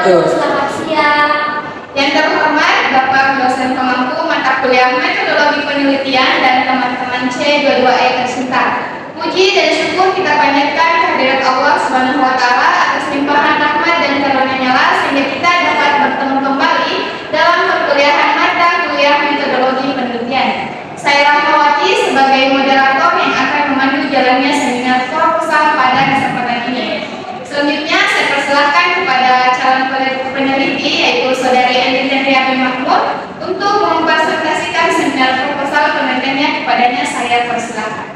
Betul. Selamat siang. Yang terhormat Bapak dosen pemangku mata kuliah metodologi penelitian dan teman-teman C22E tercinta. Puji dan syukur kita panjatkan kehadirat Allah Subhanahu wa Ta'ala atas limpahan rahmat dan karunia-Nya sehingga kita dapat bertemu kembali dalam perkuliahan mata kuliah metodologi penelitian. Saya Rahmawati sebagai moderator yang akan memandu jalannya seminar proposal pada kesempatan ini. Selanjutnya saya persilahkan kepada calon peneliti yaitu Saudari Andina Riabi Mahmud untuk mempresentasikan seminar proposal penelitiannya. Kepadanya saya persilahkan.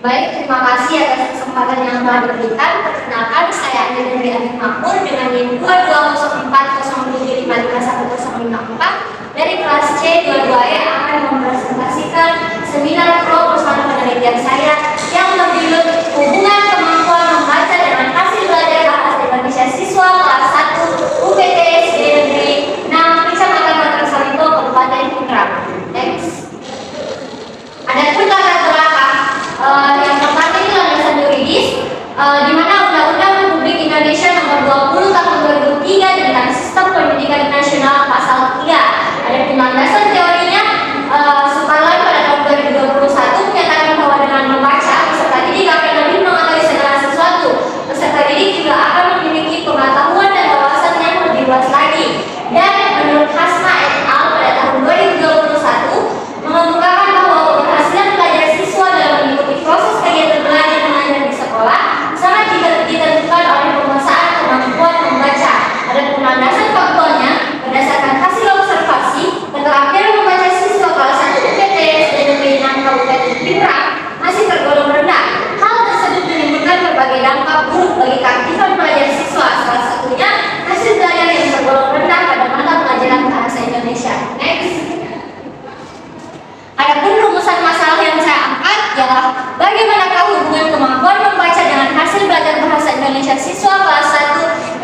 Baik, terima kasih atas kesempatan yang telah diberikan. Perkenalkan, saya Andina Riabi Mahmud dengan NIM 220407555154 dari kelas C22E akan mempresentasikan seminar proposal penelitian saya yang berjudul Hubungan Kemampuan Membaca dengan Hasil Belajar Bahasa Indonesia Siswa Kelas 1 UPT SD Negeri 6 Kecamatan Batang Salimbo, Kabupaten Pindrang. Next. Adapun latar belakang yang pertama ini landasan yuridis, di mana Undang-Undang Republik Indonesia Nomor 20 Tahun 2003 tentang Sistem Pendidikan Nasional Pasal 3. Ada landasan teorinya, Sukarlan pada tahun 2021 menyatakan bahwa dengan membaca peserta didik akan lebih mengetahui segala sesuatu. Peserta didik juga akan memiliki pengetahuan dan wawasan yang lebih luas lagi. Dan menurut Hasma et al. Pada tahun 2021 mengemukakan bahwa keberhasilan belajar siswa dalam mengikuti proses kegiatan belajar mengajar di sekolah sangat ditentukan oleh penguasaan kemampuan membaca. Ada landasan faktualnya berdasarkan hasil observasi, keterampilan membaca siswa kelas 1 UPT SD Negeri 6 Kabupaten Pindrang masih tergolong rendah. Hal tersebut menimbulkan berbagai dampak buruk bagi keaktifan belajar siswa, salah satunya hasil belajar yang tergolong rendah pada mata pelajaran bahasa Indonesia. Next. Adapun rumusan masalah yang saya angkat ialah bagaimanakah hubungan kemampuan membaca dengan hasil belajar bahasa Indonesia siswa kelas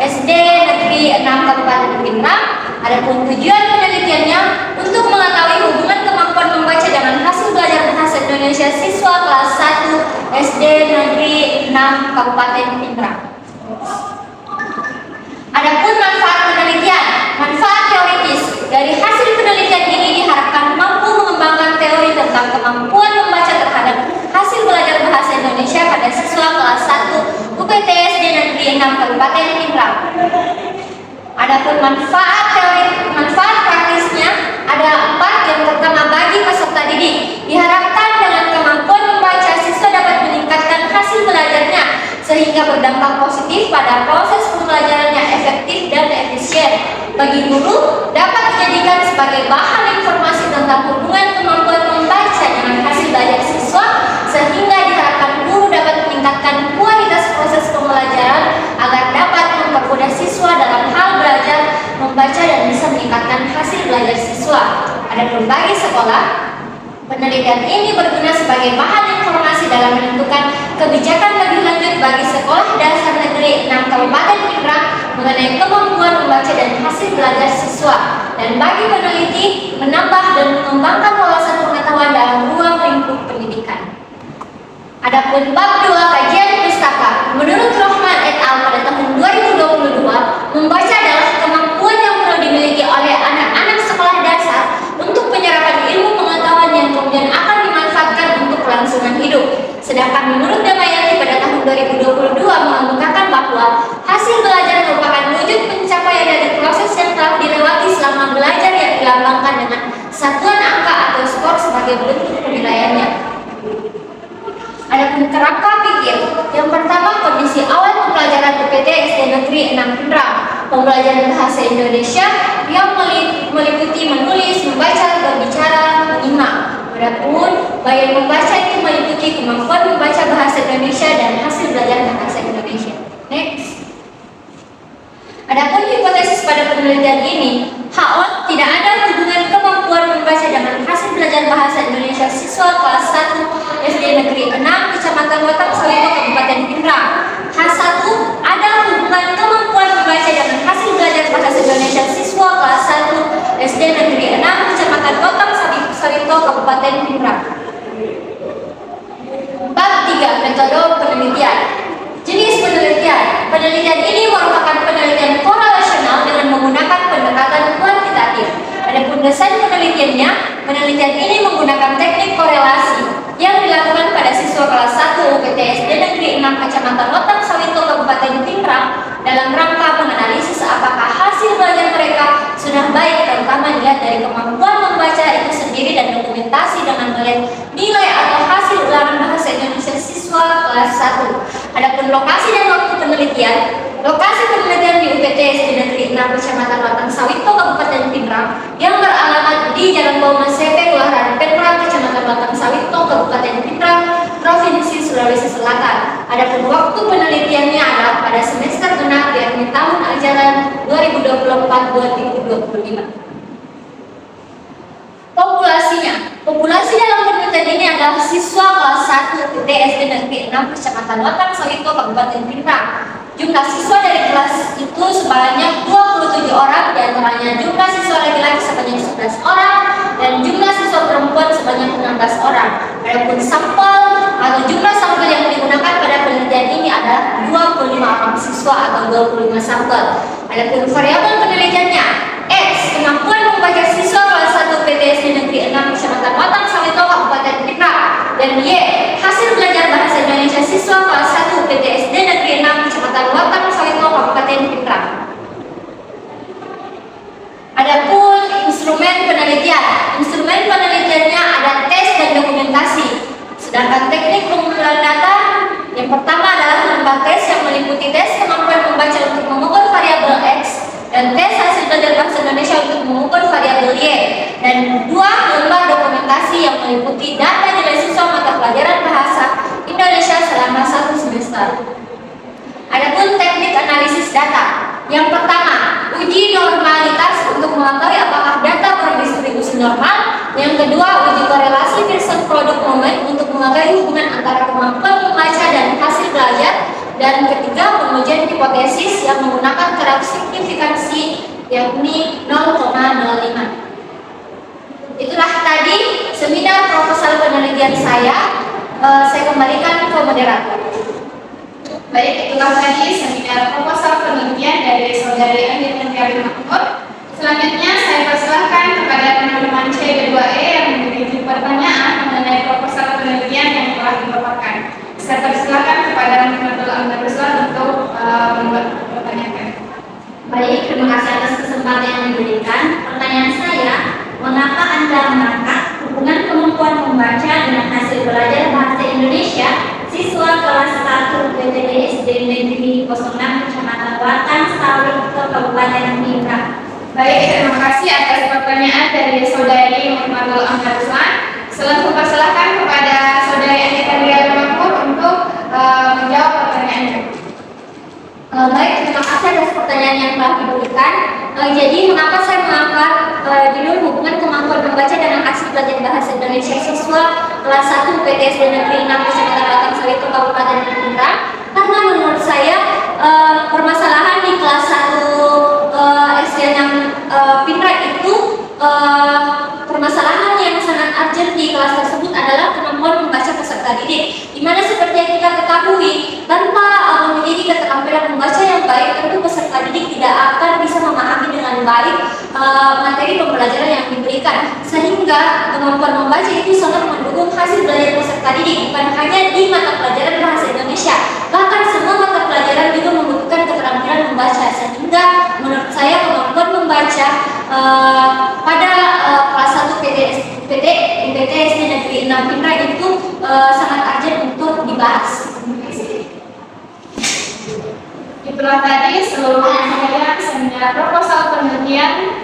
1 SD Negeri 6 Kabupaten Pindrang. Adapun tujuan penelitiannya untuk mengetahui hubungan kemampuan membaca dengan hasil belajar bahasa Indonesia siswa kelas 1 SD Negeri 6 Kabupaten Pindrang. Adapun manfaat penelitian, manfaat teoritis dari hasil penelitian ini diharapkan mampu mengembangkan teori tentang kemampuan membaca terhadap hasil belajar bahasa Indonesia pada siswa kelas 1 UPT SD Negeri 6 Kabupaten Pindrang. Adapun manfaat praktisnya ada 4. Yang pertama, bagi peserta didik diharapkan dengan kemampuan membaca siswa dapat meningkatkan hasil belajarnya sehingga berdampak positif pada proses pembelajarannya efektif dan efisien. Bagi guru dapat dijadikan sebagai bahan informasi tentang hubungan kemampuan membaca dengan hasil belajar siswa sehingga diharapkan guru dapat meningkatkan kualitas proses pembelajaran agar dapat mempermudah siswa dalam hal belajar membaca dan bisa meningkatkan hasil belajar siswa. Adapun bagi sekolah, penelitian ini berguna sebagai bahan informasi dalam menentukan kebijakan lebih lanjut bagi sekolah dasar negeri 6 Kabupaten Pindrang mengenai kemampuan membaca dan hasil belajar siswa, dan bagi peneliti menambah dan mengembangkan wawasan pengetahuan dalam ruang lingkup pendidikan. Adapun bab 2 kajian pustaka, menurut Rohman et al. Pada tahun 2022, membaca adalah kemampuan yang perlu dimiliki oleh anak-anak sekolah dasar untuk penyerapan ilmu pengetahuan yang kemudian akan dimanfaatkan untuk kelangsungan hidup. Sedangkan menurut Damayanti pada tahun 2022 mengemukakan bahwa hasil belajar merupakan wujud pencapaian dari proses yang telah dilewati selama belajar yang dilambangkan dengan satuan angka atau skor sebagai bentuk penilaiannya. Adapun kerangka pikir, yang pertama kondisi awal pembelajaran UPT SD Negeri 6 Pindrang. Pembelajaran bahasa Indonesia yang meliputi menulis, membaca, berbicara, menyimak. Adapun bagian membaca itu meliputi kemampuan membaca bahasa Indonesia dan hasil belajar bahasa Indonesia. Next. Adapun hipotesis pada penelitian ini, HO tidak ada hubungan kemampuan membaca dengan hasil belajar bahasa Indonesia siswa kelas 1 SD Negeri 6 Kecamatan Batang Salimbo, Kabupaten Pindrang. H1 ada hubungan kemampuan membaca dengan hasil belajar bahasa Indonesia siswa kelas 1 SD Negeri 6 Kecamatan Batang Salimbo, Kabupaten Pindrang. Bab 3 metode penelitian. ini menggunakan teknik korelasi yang dilakukan pada siswa kelas 1 UPT SD Negeri 6 Kecamatan Lotang Sawito Kabupaten Pindrang dalam rangka menganalisis apakah hasil belajar mereka sudah baik, terutama dilihat dari kemampuan membaca itu sendiri dan dokumentasi dengan melihat nilai atau hasil ulangan bahasa Indonesia siswa kelas 1. Adapun lokasi dan waktu penelitian, lokasi penelitian di UPT SD Negeri 6 Kecamatan Lotang Sawito Kabupaten Pindrang yang beralamat di Jalan Baumas CP Kelurahan Pindrang Kecamatan Lotang Sawito Kabupaten Pindrang Provinsi Sulawesi Selatan. Adapun waktu penelitiannya adalah pada semester genap yakni tahun ajaran 2024-2025. Populasi dalam penelitian ini adalah siswa kelas 1 UPT SD Negeri 6 Kecamatan Lotang Sawito Kabupaten Pindrang. Jumlah siswa dari kelas itu sebanyak 27 orang, diantaranya jumlah siswa laki-laki sebanyak 11 orang dan jumlah siswa perempuan sebanyak 16 orang. Adapun sampel atau jumlah sampel yang digunakan pada penelitian ini adalah 25 orang siswa atau 25 sampel. Adapun variabel penelitiannya X, kemampuan membaca siswa kelas 1 UPT SD Negeri 6 Kecamatan Lotang Sawito Kabupaten Pindrang, dan Y, hasil belajar bahasa Indonesia siswa kelas 1 UPT SD Negeri 6 Kecamatan Lotang Sawito Kabupaten Pindrang. Adapun instrumen penelitian, instrumen penelitiannya ada tes dan dokumentasi. Sedangkan teknik pengumpulan data yang pertama adalah lembar tes yang meliputi tes kemampuan membaca untuk mengukur variabel X dan tes hasil belajar bahasa Indonesia untuk mengukur variabel Y, dan 2 lembar dokumentasi yang meliputi data nilai siswa mata pelajaran bahasa Indonesia selama 1 semester. Adapun teknik analisis data, yang pertama uji normalitas untuk mengetahui apakah data berdistribusi normal, yang kedua uji korelasi Pearson product moment untuk mengetahui hubungan antara kemampuan membaca dan hasil belajar, dan ketiga pengujian hipotesis yang menggunakan taraf signifikansi yakni 0,05. Itulah tadi seminar proposal penelitian saya kembalikan ke moderator. Baik, itulah tadi seminar proposal penelitian dari Saudari Andi Tenggari Mahmud. Selanjutnya saya persilahkan kepada teman-teman C2E yang memiliki pertanyaan mengenai proposal penelitian yang telah dipaparkan. Saya persilahkan kepada Muhammadul Amir Ruslan untuk membuat pertanyaan. Baik, terima kasih atas kesempatan yang diberikan. Pertanyaan saya, mengapa Anda mengangkat hubungan kemampuan membaca dengan hasil belajar bahasa Indonesia siswa kelas 1 UPT SD Negeri 06 Kecamatan Lotang Sawito Kabupaten Pindrang? Baik, terima kasih atas pertanyaan dari Saudari Muhammadul Amir Ruslan. Selanjutnya persilahkan kepada Saudari Andi Tenggari Mahmud untuk menjawab pertanyaannya. Baik, terima kasih atas pertanyaan yang telah diberikan. Jadi, mengapa saya mengangkat judul hubungan kemampuan membaca dengan hasil belajar bahasa Indonesia siswa kelas 1 UPT SD Negeri 6 Kecamatan Lotang Sawito Kabupaten Pindrang? Karena menurut saya permasalahan di kelas 1 SD yang Pindrang itu permasalahan yang sangat urgent di kelas tersebut adalah kemampuan membaca peserta didik, dimana seperti yang kita ketahui, tanpa memiliki keterampilan membaca yang baik, tentu peserta didik tidak akan bisa memahami dengan baik materi pembelajaran yang diberikan, sehingga kemampuan membaca itu sangat mendukung hasil belajar peserta didik, bukan hanya di mata pelajaran bahasa Indonesia, bahkan semua mata pelajaran juga membutuhkan keterampilan membaca, sehingga menurut saya kemampuan membaca pada kelas 1 UPT SD Negeri 6 Pindrang itu sangat urgent untuk dibahas. Itulah tadi seluruh rangkaian seminar proposal penelitian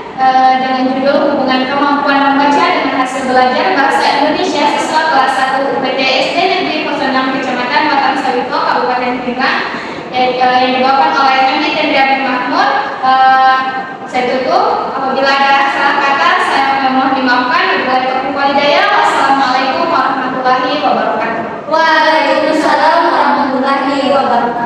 dengan judul hubungan kemampuan membaca dengan hasil belajar bahasa Indonesia siswa kelas 1 UPT SD Negeri 06 Kecamatan Lotang Sawito Kabupaten Pindrang yang dibawakan oleh Andi Tenggari Mahmud. Saya tutup. Apabila ada salah kata, saya mohon dimaafkan. Wassalamualaikum warahmatullahi wabarakatuh. Waalaikumsalam warahmatullahi wabarakatuh.